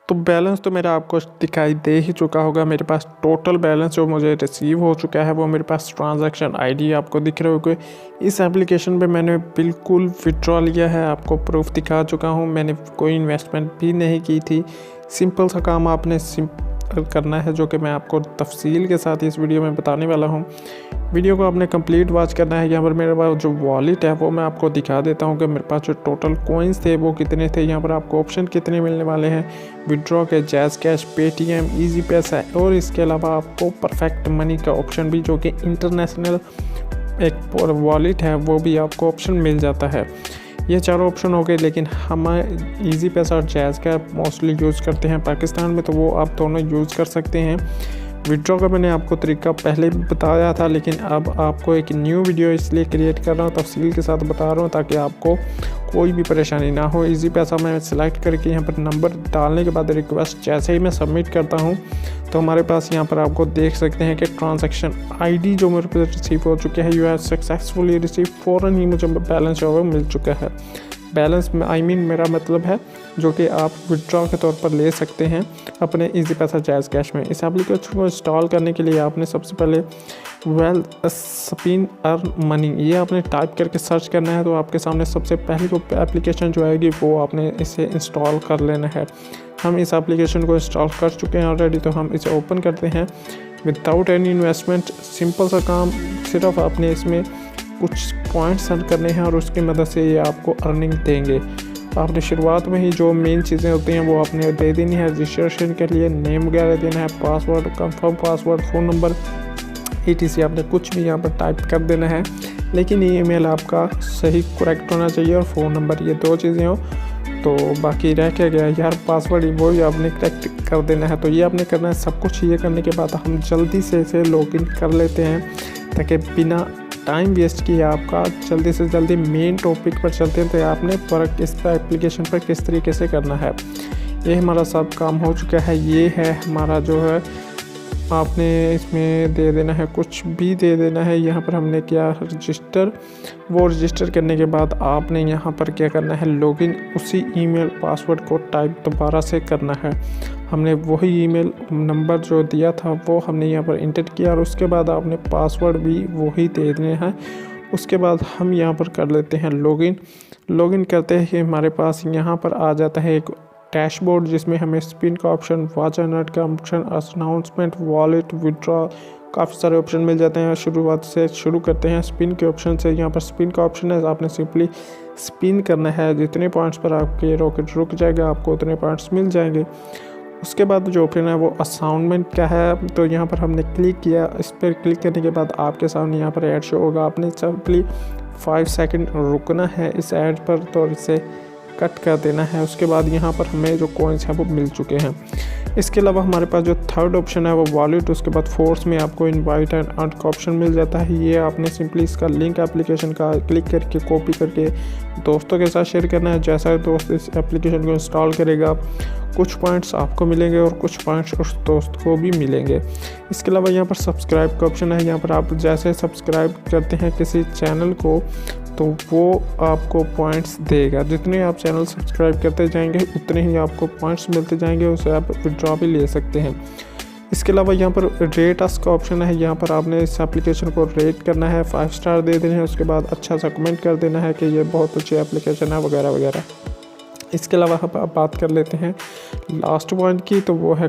तो बैलेंस तो मेरा आपको दिखाई दे ही चुका होगा। मेरे पास टोटल बैलेंस जो मुझे रिसीव हो चुका है वो मेरे पास ट्रांजैक्शन आईडी आपको दिख रहे होगे। इस एप्लीकेशन पे मैंने बिल्कुल विड्रॉ लिया है, आपको प्रूफ दिखा चुका हूँ। मैंने कोई इन्वेस्टमेंट भी नहीं की थी, सिंपल सा काम आपने करना है जो कि मैं आपको तफसील के साथ इस वीडियो में बताने वाला हूँ। वीडियो को आपने कंप्लीट वॉच करना है। यहाँ पर मेरे पास जो वॉलेट है वो मैं आपको दिखा देता हूँ कि मेरे पास जो टोटल कॉइन्स थे वो कितने थे। यहाँ पर आपको ऑप्शन कितने मिलने वाले हैं विड्रॉ के, JazzCash, पेटीएम, easypaisa और इसके अलावा आपको परफेक्ट मनी का ऑप्शन भी जो कि इंटरनेशनल एक वॉलेट है वो भी आपको ऑप्शन मिल जाता है। ये चारों ऑप्शन हो गए, लेकिन हम easypaisa और JazzCash मोस्टली यूज़ करते हैं पाकिस्तान में, तो वो आप दोनों यूज़ कर सकते हैं। विड्रॉ का मैंने आपको तरीका पहले भी बताया था, लेकिन अब आपको एक न्यू वीडियो इसलिए क्रिएट कर रहा हूँ, तफसील के साथ बता रहा हूँ ताकि आपको कोई भी परेशानी ना हो। easypaisa में सेलेक्ट करके यहाँ पर नंबर डालने के बाद रिक्वेस्ट जैसे ही मैं सबमिट करता हूँ तो हमारे पास यहाँ पर आपको देख सकते हैं कि ट्रांजैक्शन आईडी जो मेरे पास रिसीव हो चुके हैं, यू हैव सक्सेसफुली रिसीव, फ़ौरन ही मुझे बैलेंस जो है वो मिल चुका है। बैलेंस में मेरा मतलब है जो कि आप विड्रॉ के तौर पर ले सकते हैं अपने easypaisa JazzCash में। इस एप्लीकेशन को इंस्टॉल करने के लिए आपने सबसे पहले वेल स्पिन अर्न मनी ये आपने टाइप करके सर्च करना है, तो आपके सामने सबसे पहली जो एप्लीकेशन जो आएगी वो आपने इसे इंस्टॉल कर लेना है। हम इस एप्लीकेशन को इंस्टॉल कर चुके हैं ऑलरेडी, तो हम इसे ओपन करते हैं विदाउट एनी इन्वेस्टमेंट। सिंपल सा काम, सिर्फ आपने इसमें कुछ पॉइंट्स अर्न करने हैं और उसकी मदद से ये आपको अर्निंग देंगे। आपने शुरुआत में ही जो मेन चीज़ें होती हैं वो आपने दे देनी है। रजिस्ट्रेशन के लिए नेम वगैरह देना है, password, confirm password, phone number etc आपने कुछ भी यहाँ पर टाइप कर देना है, लेकिन ईमेल आपका सही करेक्ट होना चाहिए और फ़ोन नंबर, ये दो चीज़ें हो तो बाकी रह क्या गया यार, पासवर्ड वो ही आपने करेक्ट कर देना है। तो ये आपने करना है सब कुछ। ये करने के बाद हम जल्दी से इसे लॉगिन कर लेते हैं ताकि बिना टाइम वेस्ट किए आपका जल्दी से जल्दी मेन टॉपिक पर चलते हैं। तो आपने फ़र्क इस पर एप्लीकेशन पर किस तरीके से करना है, ये हमारा सब काम हो चुका है। ये है हमारा जो है, आपने इसमें दे देना है, कुछ भी दे देना है। यहाँ पर हमने किया रजिस्टर, वो रजिस्टर करने के बाद आपने यहाँ पर क्या करना है, लॉगिन उसी ईमेल पासवर्ड को टाइप दोबारा से करना है। हमने वही ईमेल नंबर जो दिया था वो हमने यहाँ पर इंटर किया और उसके बाद आपने पासवर्ड भी वही दे देना है। उसके बाद हम यहाँ पर कर लेते हैं लॉगिन करते ही हमारे पास यहाँ पर आ जाता है एक डैशबोर्ड जिसमें हमें स्पिन का ऑप्शन, वॉच अलर्ट का ऑप्शन, अनाउंसमेंट, वॉलेट, विड्रॉ, काफ़ी सारे ऑप्शन मिल जाते हैं। शुरुआत से शुरू करते हैं स्पिन के ऑप्शन से। यहाँ पर स्पिन का ऑप्शन है, आपने सिंपली स्पिन करना है। जितने पॉइंट्स पर आपके रॉकेट रुक जाएगा आपको उतने पॉइंट्स मिल जाएंगे। उसके बाद जो ऑप्शन है वो असाइनमेंट का है, तो यहाँ पर हमने क्लिक किया। इस पर क्लिक करने के बाद आपके सामने यहाँ पर ऐड शो होगा, आपने सिंपली 5 सेकंड रुकना है इस ऐड पर, तो इसे कट कर देना है। उसके बाद यहाँ पर हमें जो कॉइन्स हैं वो मिल चुके हैं। इसके अलावा हमारे पास जो थर्ड ऑप्शन है वो वॉलेट, उसके बाद फोर्स में आपको इनवाइट एंड अर्न का ऑप्शन मिल जाता है। ये आपने सिंपली इसका लिंक एप्लीकेशन का क्लिक करके कॉपी करके दोस्तों के साथ शेयर करना है। जैसा दोस्त इस एप्लीकेशन को इंस्टॉल करेगा कुछ पॉइंट्स आपको मिलेंगे और कुछ पॉइंट्स उस दोस्त को भी मिलेंगे। इसके अलावा यहाँ पर सब्सक्राइब का ऑप्शन है। यहाँ पर आप जैसे सब्सक्राइब करते हैं किसी चैनल को तो वो आपको पॉइंट्स देगा। जितने आप चैनल सब्सक्राइब करते जाएंगे उतने ही आपको पॉइंट्स मिलते जाएंगे, उसे आप विड्रॉ भी ले सकते हैं। इसके अलावा यहाँ पर रेट अस का ऑप्शन है। यहाँ पर आपने इस एप्लीकेशन को रेट करना है, 5 स्टार दे देने हैं। उसके बाद अच्छा सा कमेंट कर देना है कि ये बहुत अच्छी एप्लीकेशन है वगैरह वगैरह। इसके अलावा हम बात कर लेते हैं लास्ट पॉइंट की, तो वो है